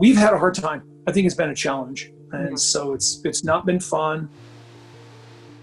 we've had a hard time. I think it's been a challenge. And so it's not been fun.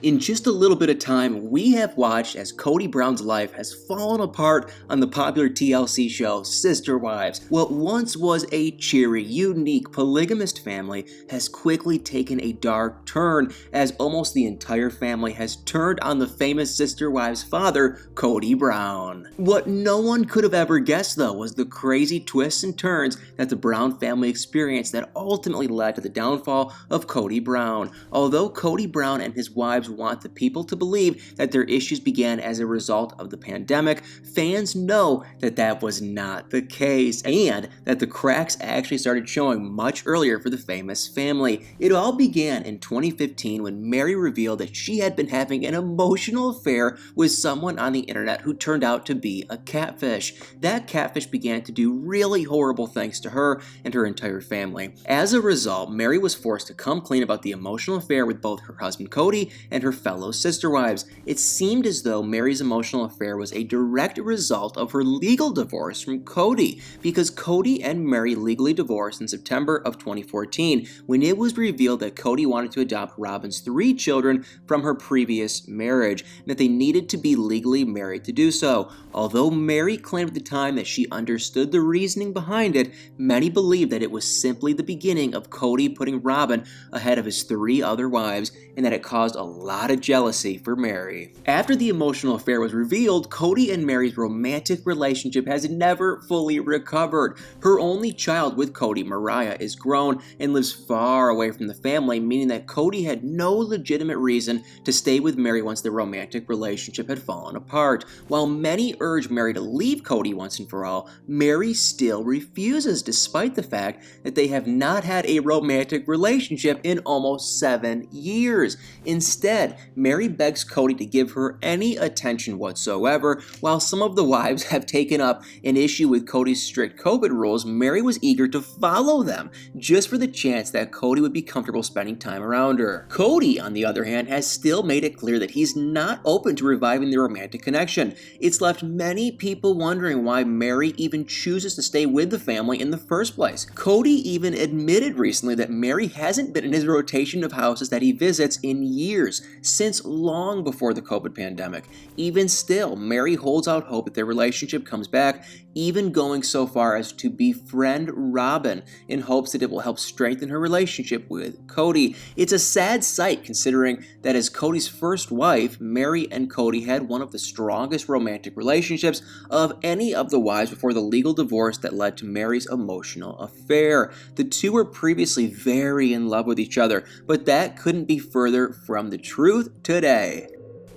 In just a little bit of time, we have watched as Kody Brown's life has fallen apart on the popular TLC show Sister Wives. What once was a cheery, unique, polygamist family has quickly taken a dark turn as almost the entire family has turned on the famous Sister Wives' father, Kody Brown. What no one could have ever guessed, though, was the crazy twists and turns that the Brown family experienced that ultimately led to the downfall of Kody Brown. Although Kody Brown and his wives want the people to believe that their issues began as a result of the pandemic, fans know that that was not the case, and that the cracks actually started showing much earlier for the famous family. It all began in 2015 when Mary revealed that she had been having an emotional affair with someone on the internet who turned out to be a catfish. That catfish began to do really horrible things to her and her entire family. As a result, Mary was forced to come clean about the emotional affair with both her husband Kody and her fellow sister wives. It seemed as though Mary's emotional affair was a direct result of her legal divorce from Kody, because Kody and Mary legally divorced in September of 2014 when it was revealed that Kody wanted to adopt Robyn's 3 children from her previous marriage and that they needed to be legally married to do so. Although Mary claimed at the time that she understood the reasoning behind it, many believed that it was simply the beginning of Kody putting Robyn ahead of his 3 other wives and that it caused a lot of jealousy for Mary. After the emotional affair was revealed, Kody and Mary's romantic relationship has never fully recovered. Her only child with Kody, Mariah, is grown and lives far away from the family, meaning that Kody had no legitimate reason to stay with Mary once their romantic relationship had fallen apart. While many urge Mary to leave Kody once and for all, Mary still refuses, despite the fact that they have not had a romantic relationship in almost 7 years. Instead, Mary begs Kody to give her any attention whatsoever. While some of the wives have taken up an issue with Kody's strict COVID rules, Mary was eager to follow them, just for the chance that Kody would be comfortable spending time around her. Kody, on the other hand, has still made it clear that he's not open to reviving the romantic connection. It's left many people wondering why Mary even chooses to stay with the family in the first place. Kody even admitted recently that Mary hasn't been in his rotation of houses that he visits in years, since long before the COVID pandemic. Even still, Mary holds out hope that their relationship comes back, even going so far as to befriend Robyn in hopes that it will help strengthen her relationship with Kody. It's a sad sight considering that as Kody's first wife, Mary and Kody had one of the strongest romantic relationships of any of the wives before the legal divorce that led to Mary's emotional affair. The two were previously very in love with each other, but that couldn't be further from the truth today.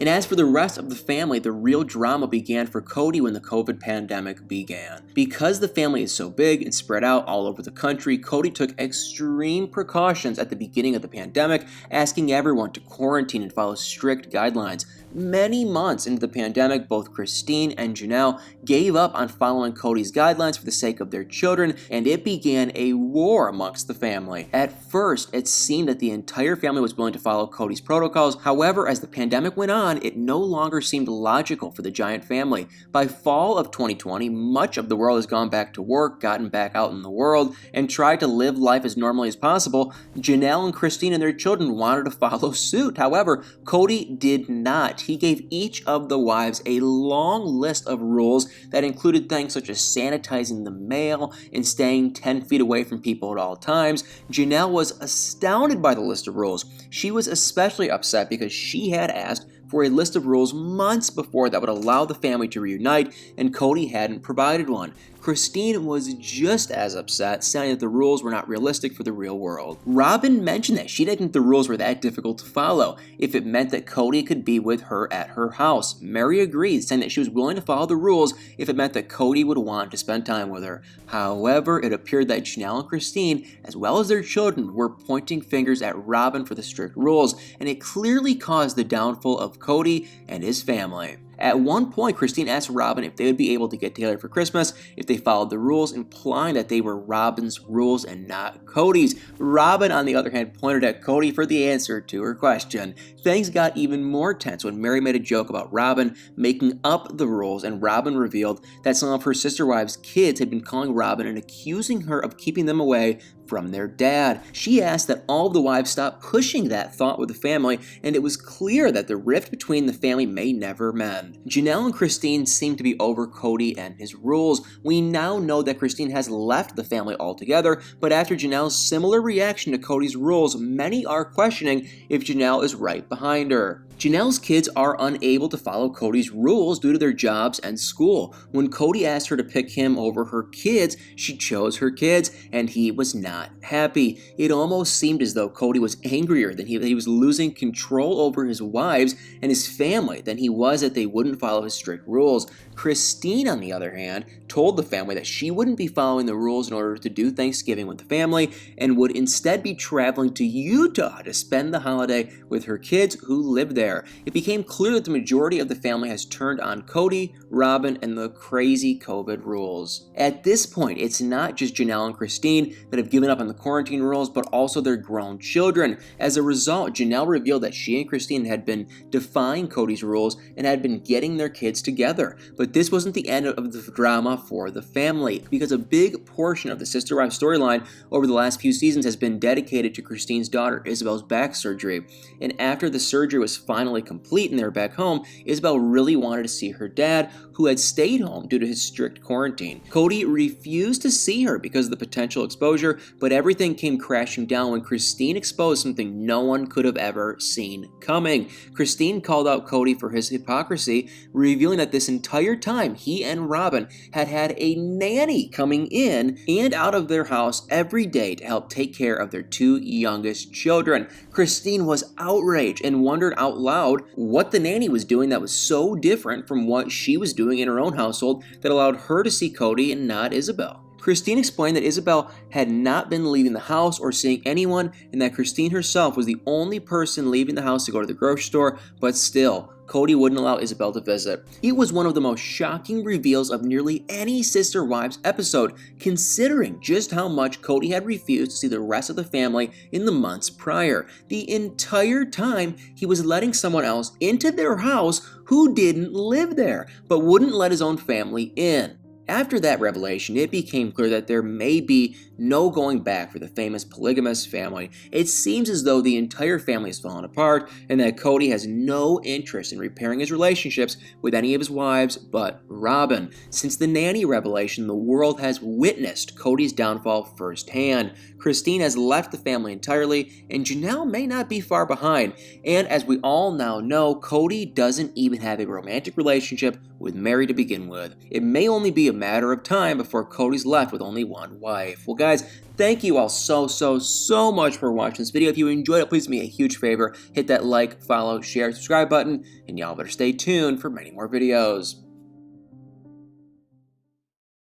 And as for the rest of the family, the real drama began for Kody when the COVID pandemic began. Because the family is so big and spread out all over the country, Kody took extreme precautions at the beginning of the pandemic, asking everyone to quarantine and follow strict guidelines. Many months into the pandemic, both Christine and Janelle gave up on following Kody's guidelines for the sake of their children, and it began a war amongst the family. At first, it seemed that the entire family was willing to follow Kody's protocols. However, as the pandemic went on, it no longer seemed logical for the giant family. By fall of 2020, much of the world has gone back to work, gotten back out in the world, and tried to live life as normally as possible. Janelle and Christine and their children wanted to follow suit. However, Kody did not. He gave each of the wives a long list of rules that included things such as sanitizing the mail and staying 10 feet away from people at all times. Janelle was astounded by the list of rules. She was especially upset because she had asked for a list of rules months before that would allow the family to reunite, and Kody hadn't provided one. Christine was just as upset, saying that the rules were not realistic for the real world. Robyn mentioned that she didn't think the rules were that difficult to follow if it meant that Kody could be with her at her house. Mary agreed, saying that she was willing to follow the rules if it meant that Kody would want to spend time with her. However, it appeared that Janelle and Christine, as well as their children, were pointing fingers at Robyn for the strict rules, and it clearly caused the downfall of Kody and his family. At one point, Christine asked Robin if they would be able to get together for Christmas if they followed the rules, implying that they were Robin's rules and not Kody's. Robin, on the other hand, pointed at Kody for the answer to her question. Things got even more tense when Mary made a joke about Robin making up the rules, and Robin revealed that some of her sister wives' kids had been calling Robin and accusing her of keeping them away from their dad. She asked that all of the wives stop pushing that thought with the family, and it was clear that the rift between the family may never mend. Janelle and Christine seem to be over Kody and his rules. We now know that Christine has left the family altogether, but after Janelle's similar reaction to Kody's rules, many are questioning if Janelle is right behind her. Janelle's kids are unable to follow Kody's rules due to their jobs and school. When Kody asked her to pick him over her kids, she chose her kids, and he was not happy. It almost seemed as though Kody was angrier that he was losing control over his wives and his family than he was that they wouldn't follow his strict rules. Christine, on the other hand, told the family that she wouldn't be following the rules in order to do Thanksgiving with the family and would instead be traveling to Utah to spend the holiday with her kids who live there. It became clear that the majority of the family has turned on Kody, Robin, and the crazy COVID rules. At this point, it's not just Janelle and Christine that have given up on the quarantine rules, but also their grown children. As a result, Janelle revealed that she and Christine had been defying Kody's rules and had been getting their kids together. But this wasn't the end of the drama for the family, because a big portion of the Sister Wives storyline over the last few seasons has been dedicated to Christine's daughter Isabel's back surgery. And after the surgery was finally complete and they were back home, Isabel really wanted to see her dad, who had stayed home due to his strict quarantine. Kody refused to see her because of the potential exposure, but everything came crashing down when Christine exposed something no one could have ever seen coming. Christine called out Kody for his hypocrisy, revealing that this entire time he and Robin had had a nanny coming in and out of their house every day to help take care of their two youngest children. Christine was outraged and wondered out loud what the nanny was doing that was so different from what she was doing in her own household that allowed her to see Kody and not Isabel. Christine explained that Isabel had not been leaving the house or seeing anyone, and that Christine herself was the only person leaving the house to go to the grocery store, but still, Kody wouldn't allow Isabel to visit. It was one of the most shocking reveals of nearly any Sister Wives episode, considering just how much Kody had refused to see the rest of the family in the months prior. The entire time, he was letting someone else into their house who didn't live there, but wouldn't let his own family in. After that revelation, it became clear that there may be no going back for the famous polygamous family. It seems as though the entire family has fallen apart and that Kody has no interest in repairing his relationships with any of his wives but Robin. Since the nanny revelation, the world has witnessed Kody's downfall firsthand. Christine has left the family entirely, and Janelle may not be far behind. And as we all now know, Kody doesn't even have a romantic relationship with Mary to begin with. It may only be a matter of time before Kody's left with only one wife. Well guys, thank you all so much for watching this video. If you enjoyed it, please do me a huge favor. Hit that like, follow, share, subscribe button, and y'all better stay tuned for many more videos.